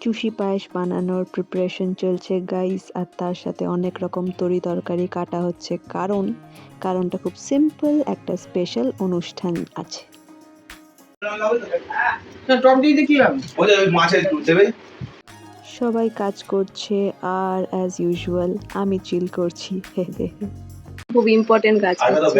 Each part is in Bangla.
চুষি পায়েস বানানোর প্রিপারেশন চলছে গাইস, আর তার সাথে অনেক রকম তরি তরকারি কাটা হচ্ছে, কারণটা খুব সিম্পল, একটা স্পেশাল অনুষ্ঠান আছে। সবাই কাজ করছে আর অ্যাজ ইউজুয়াল আমি চিল করছি। খুব ইম্পর্টেন্ট কাজ করছি।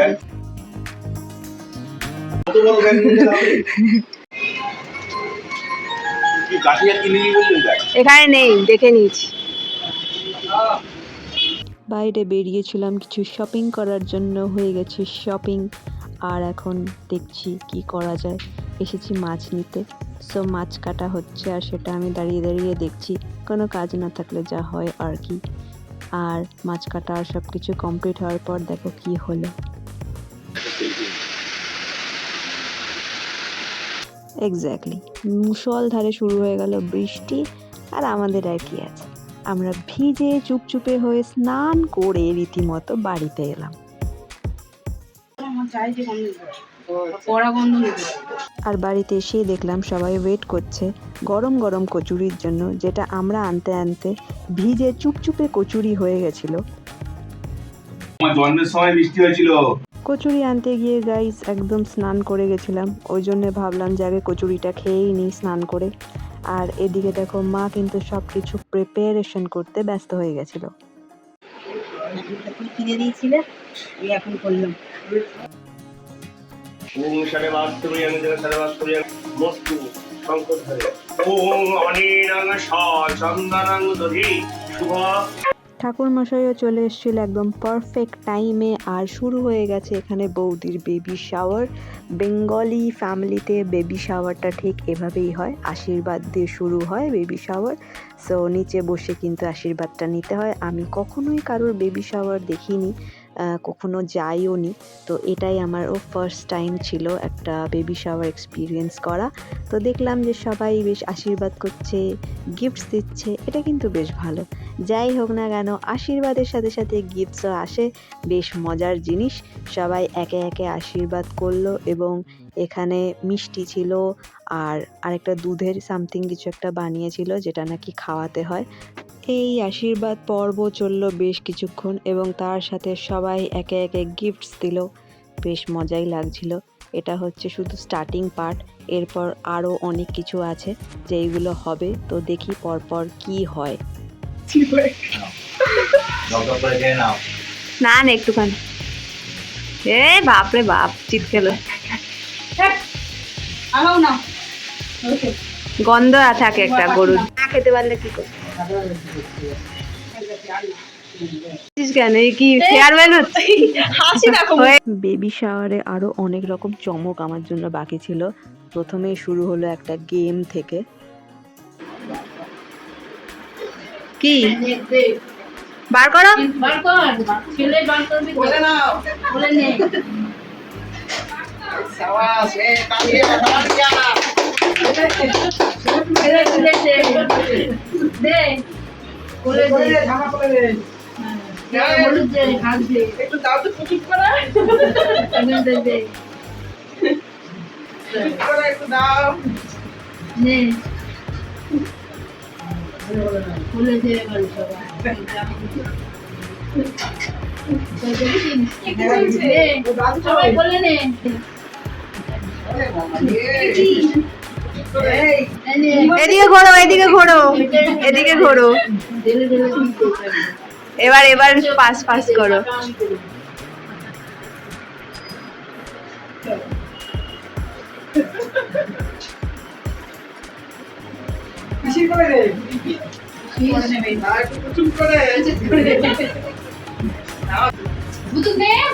এখানে নেই, দেখে নিয়েছি। বাইরে বেরিয়েছিলাম কিছু শপিং করার জন্য, হয়ে গেছে শপিং, আর এখন দেখছি কি করা যায়। এসেছি মাছ নিতে, সো মাছ কাটা হচ্ছে আর সেটা আমি দাঁড়িয়ে দাঁড়িয়ে দেখছি, কোনো কাজ না থাকলে যা হয় আর কি। আর মাছ কাটা আর সব কিছু কমপ্লিট হওয়ার পর দেখো কি হলো। এক্স্যাক্টলি, মুষলধারে শুরু হয়ে গেল বৃষ্টি, আর আমাদের আর কি আছে, আমরা ভিজে চুপচুপে হয়ে স্নান করে রীতিমতো বাড়িতে এলাম। আর বাড়িতে এসেই দেখলাম সবাই ওয়েট করছে গরম গরম কচুরির জন্য, যেটা আমরা আনতে আনতে ভিজে চুপচুপে কচুরি হয়ে গেছিল। জন্মের সময় বৃষ্টি হয়েছিল। কচুরি আনতে গিয়ে গাইস একদম স্নান করে গেছিলাম, ওই জন্য ভাবলাম যে আগে কচুরিটা খেয়েই নিই স্নান করে। আর এদিকে দেখো মা কিন্তু সব কিছু প্রিপারেশন করতে ব্যস্ত হয়ে গেছিল। কিনে দিয়েছিলে, এখন করলাম। ঠাকুর মশাইও চলে এসেছিল একদম পারফেক্ট টাইমে, আর শুরু হয়ে গেছে এখানে বৌদির বেবি শাওয়ার। বেঙ্গলি ফ্যামিলিতে বেবি শাওয়ারটা ঠিক এভাবেই হয়, আশীর্বাদ দিয়ে শুরু হয় বেবি শাওয়ার। সো নিচে বসে কিন্তু আশীর্বাদটা নিতে হয়। আমি কখনোই কারোর বেবি শাওয়ার দেখিনি, কখনো যাইও নি, তো এটাই আমারও ফার্স্ট টাইম ছিল একটা বেবি শাওয়ার এক্সপিরিয়েন্স করা। তো দেখলাম যে সবাই বেশ আশীর্বাদ করছে, গিফটস দিচ্ছে, এটা কিন্তু বেশ ভালো। যাই হোক না কেন, আশীর্বাদের সাথে সাথে গিফটসও আসে, বেশ মজার জিনিস। সবাই একে একে আশীর্বাদ করলো, এবং এখানে মিষ্টি ছিল আর আরেকটা দুধের সামথিং কিছু একটা বানিয়েছিল, যেটা নাকি খাওয়াতে হয়। এই আশীর্বাদ পর্ব চলল বেশ কিছুক্ষণ, এবং তার সাথে সবাই একে একে গিফটস দিল, বেশ মজাই লাগছিল। এটা হচ্ছে শুধু স্টার্টিং পার্ট, এরপর আরও অনেক কিছু আছে যেইগুলো হবে, তো দেখি পরপর কি হয়। না না একটুখানি, এ বাপরে বাপ, চিৎ খেলো, গন্ধ থাকে একটা গরু না খেতে পারলে কি করে। বেবি শাওয়ারে আরো অনেক রকম চমক আমার জন্য বাকি ছিল। প্রথমেই শুরু হলো একটা গেম থেকে। কি বার করো, বার কর, ছেলে বার করবি, বলে না, বলে নে। সাবাস, এ তালিয়ে তালিয়া দে, বলে দে, ধামা করে দে, বলে দে, হাত দে, একটু দাও তো কুচি করে, দে দে, করে একটু দাও, নে, বলে দে, বলে সবাই সবাই বলে নে। এদিকে ঘোরো, এদিকে ঘোরো, এদিকে ঘোরো, এবার এবার পাস পাস করো।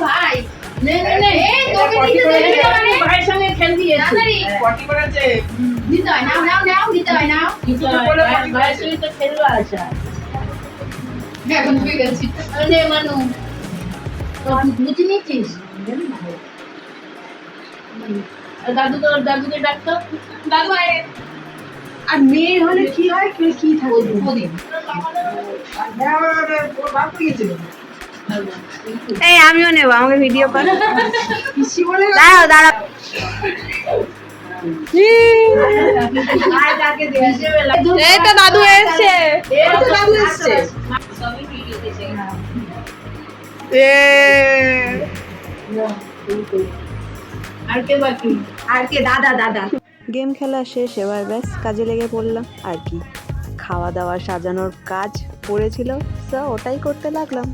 ভাই নে নে নে, তোকে দিতে দেবে না, মানে ভাইয়ের সঙ্গে খেলবি, তাড়াতাড়ি পটি করেছে, দিতে হয়, নাও নাও নাও, দিতে হয়, নাও, ভাইয়ের সঙ্গে তো খেলবা আসা, এখন তুই গেছিস, নে মানু, বুঝি নিচ্ছিস, দাদু তো, দাদুকে ডাকতো, দাদু আয়। আর মেয়ে হলে কি হয়, কে কি থাকে প্রদীপ, এই আমিও নেব, আমাকে ভিডিও কর, দাঁড়াও দাঁড়াও, এই তো দাদু এসছে। আর কে দাদা দাদা গেম খেলা শেষ, এবার ব্যাস কাজে লেগে পড়লাম আর কি। খাওয়া দাওয়া সাজানোর কাজ পড়েছিল, ওটাই করতে লাগলাম।